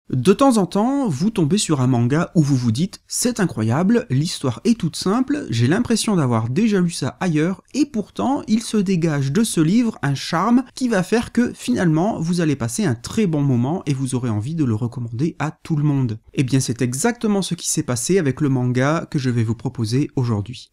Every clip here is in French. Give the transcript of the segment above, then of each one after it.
De temps en temps, vous tombez sur un manga où vous vous dites « c'est incroyable, l'histoire est toute simple, j'ai l'impression d'avoir déjà lu ça ailleurs et pourtant il se dégage de ce livre un charme qui va faire que finalement vous allez passer un très bon moment et vous aurez envie de le recommander à tout le monde ». Eh bien c'est exactement ce qui s'est passé avec le manga que je vais vous proposer aujourd'hui.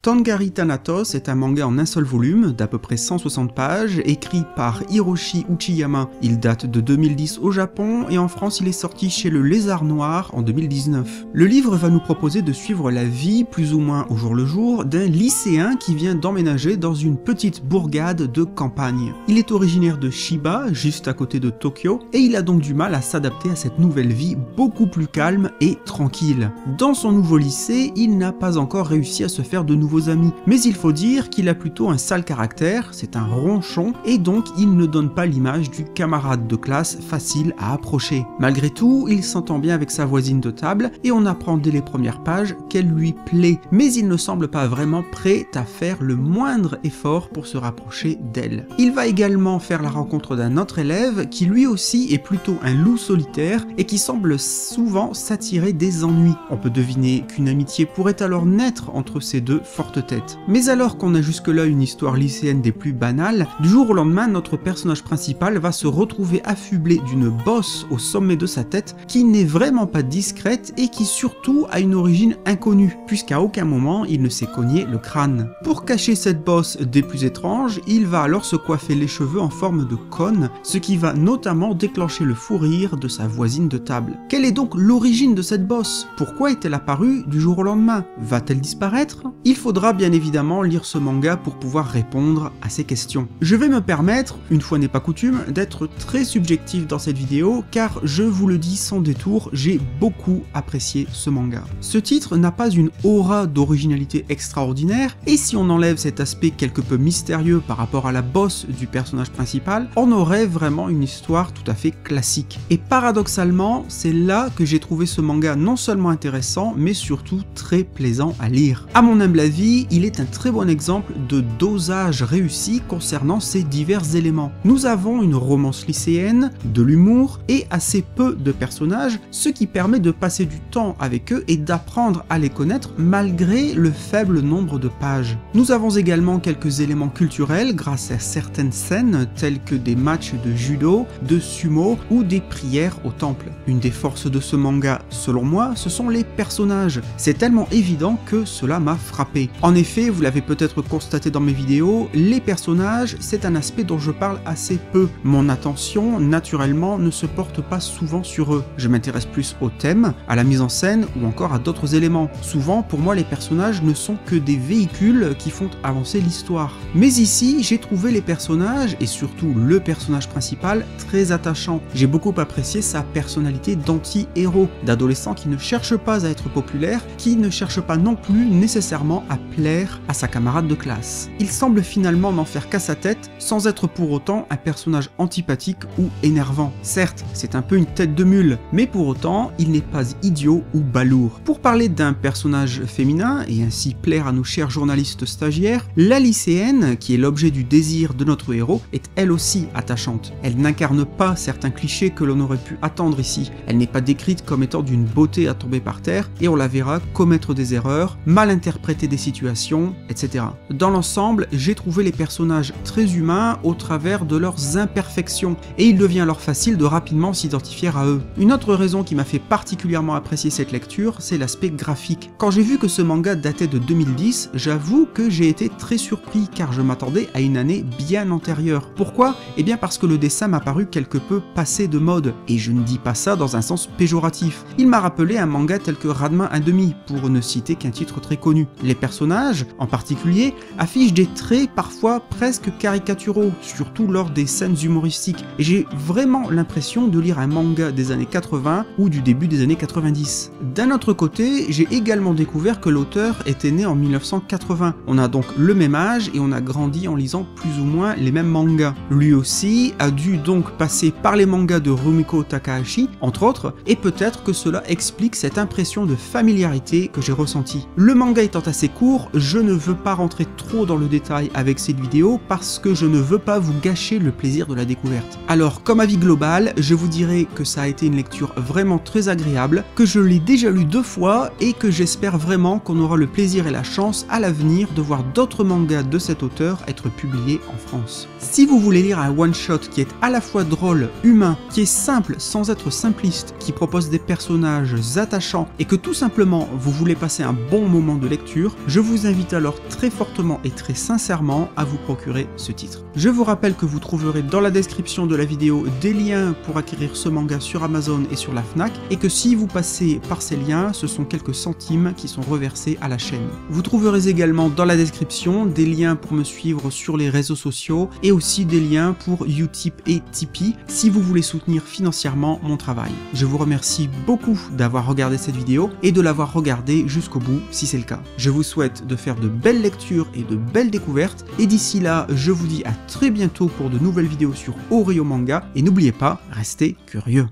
Tangari Thanatos est un manga en un seul volume, d'à peu près 160 pages, écrit par Hiroshi Uchiyama. Il date de 2010 au Japon et en France il est sorti chez le Lézard Noir en 2019. Le livre va nous proposer de suivre la vie, plus ou moins au jour le jour, d'un lycéen qui vient d'emménager dans une petite bourgade de campagne. Il est originaire de Shiba, juste à côté de Tokyo, et il a donc du mal à s'adapter à cette nouvelle vie beaucoup plus calme et tranquille. Dans son nouveau lycée, il n'a pas encore réussi à se faire de nouveaux amis, mais il faut dire qu'il a plutôt un sale caractère, c'est un ronchon, et donc il ne donne pas l'image du camarade de classe facile à approcher. Malgré tout, il s'entend bien avec sa voisine de table, et on apprend dès les premières pages qu'elle lui plaît, mais il ne semble pas vraiment prêt à faire le moindre effort pour se rapprocher d'elle. Il va également faire la rencontre d'un autre élève qui lui aussi est plutôt un loup solitaire et qui semble souvent s'attirer des ennuis. On peut deviner qu'une amitié pourrait alors naître entre ces deux fortes têtes. Mais alors qu'on a jusque-là une histoire lycéenne des plus banales, du jour au lendemain, notre personnage principal va se retrouver affublé d'une bosse au sommet de sa tête qui n'est vraiment pas discrète et qui surtout a une origine inconnue, puisqu'à aucun moment il ne s'est cogné le crâne. Pour cacher cette bosse des plus étranges, il va alors se coiffer les cheveux en forme de cône, ce qui va notamment déclencher le fou rire de sa voisine de table. Quelle est donc l'origine de cette bosse? Pourquoi est-elle apparue du jour au lendemain? Va-t-elle disparaître? Il faudra bien évidemment lire ce manga pour pouvoir répondre à ces questions. Je vais me permettre, une fois n'est pas coutume, d'être très subjectif dans cette vidéo car je vous le dis sans détour, j'ai beaucoup apprécié ce manga. Ce titre n'a pas une aura d'originalité extraordinaire et si on enlève cet aspect quelque peu mystérieux par rapport à la bosse du personnage principal, on aurait vraiment une histoire tout à fait classique. Et paradoxalement, c'est là que j'ai trouvé ce manga non seulement intéressant mais surtout très plaisant à lire. À mon humble avis, il est un très bon exemple de dosage réussi concernant ces divers éléments. Nous avons une romance lycéenne, de l'humour et assez peu de personnages, ce qui permet de passer du temps avec eux et d'apprendre à les connaître malgré le faible nombre de pages. Nous avons également quelques éléments culturels grâce à certaines scènes telles que des matchs de judo, de sumo ou des prières au temple. Une des forces de ce manga, selon moi, ce sont les personnages. C'est tellement évident que cela m'a frappé. En effet, vous l'avez peut-être constaté dans mes vidéos, les personnages, c'est un aspect dont je parle assez peu. Mon attention, naturellement, ne se porte pas souvent sur eux. Je m'intéresse plus au thème, à la mise en scène ou encore à d'autres éléments. Souvent, pour moi, les personnages ne sont que des véhicules qui font avancer l'histoire. Mais ici, j'ai trouvé les personnages, et surtout le personnage principal, très attachant. J'ai beaucoup apprécié sa personnalité d'anti-héros, d'adolescent qui ne cherche pas à être populaire, qui ne cherche pas non plus nécessairement à plaire à sa camarade de classe. Il semble finalement n'en faire qu'à sa tête, sans être pour autant un personnage antipathique ou énervant. Certes, c'est un peu une tête de mule, mais pour autant, il n'est pas idiot ou balourd. Pour parler d'un personnage féminin, et ainsi plaire à nos chers journalistes stagiaires, la lycéenne, qui est l'objet du désir de notre héros, est elle aussi attachante. Elle n'incarne pas certains clichés que l'on aurait pu attendre ici. Elle n'est pas décrite comme étant d'une beauté à tomber par terre, et on la verra commettre des erreurs, mal interpréter des situations, etc. Dans l'ensemble, j'ai trouvé les personnages très humains au travers de leurs imperfections, et il devient alors facile de rapidement s'identifier à eux. Une autre raison qui m'a fait particulièrement apprécier cette lecture, c'est l'aspect graphique. Quand j'ai vu que ce manga datait de 2010, j'avoue que j'ai été très surpris car je m'attendais à une année bien antérieure. Pourquoi? Eh bien parce que le dessin m'a paru quelque peu passé de mode, et je ne dis pas ça dans un sens péjoratif. Il m'a rappelé un manga tel que Ranma 1/2, pour ne citer qu'un titre très connu. Les personnages personnages, en particulier, affichent des traits parfois presque caricaturaux, surtout lors des scènes humoristiques, et j'ai vraiment l'impression de lire un manga des années 80 ou du début des années 90. D'un autre côté, j'ai également découvert que l'auteur était né en 1980. On a donc le même âge et on a grandi en lisant plus ou moins les mêmes mangas. Lui aussi a dû donc passer par les mangas de Rumiko Takahashi, entre autres, et peut-être que cela explique cette impression de familiarité que j'ai ressentie. Le manga étant assez court, je ne veux pas rentrer trop dans le détail avec cette vidéo parce que je ne veux pas vous gâcher le plaisir de la découverte. Alors, comme avis global, je vous dirais que ça a été une lecture vraiment très agréable, que je l'ai déjà lu 2 fois et que j'espère vraiment qu'on aura le plaisir et la chance à l'avenir de voir d'autres mangas de cet auteur être publiés en France. Si vous voulez lire un one-shot qui est à la fois drôle, humain, qui est simple sans être simpliste, qui propose des personnages attachants et que tout simplement vous voulez passer un bon moment de lecture, je vous invite alors très fortement et très sincèrement à vous procurer ce titre. Je vous rappelle que vous trouverez dans la description de la vidéo des liens pour acquérir ce manga sur Amazon et sur la Fnac, et que si vous passez par ces liens, ce sont quelques centimes qui sont reversés à la chaîne. Vous trouverez également dans la description des liens pour me suivre sur les réseaux sociaux et aussi des liens pour Utip et Tipeee si vous voulez soutenir financièrement mon travail. Je vous remercie beaucoup d'avoir regardé cette vidéo et de l'avoir regardée jusqu'au bout si c'est le cas. Je vous souhaite de faire de belles lectures et de belles découvertes, et d'ici là, je vous dis à très bientôt pour de nouvelles vidéos sur Oreo Manga, et n'oubliez pas, restez curieux.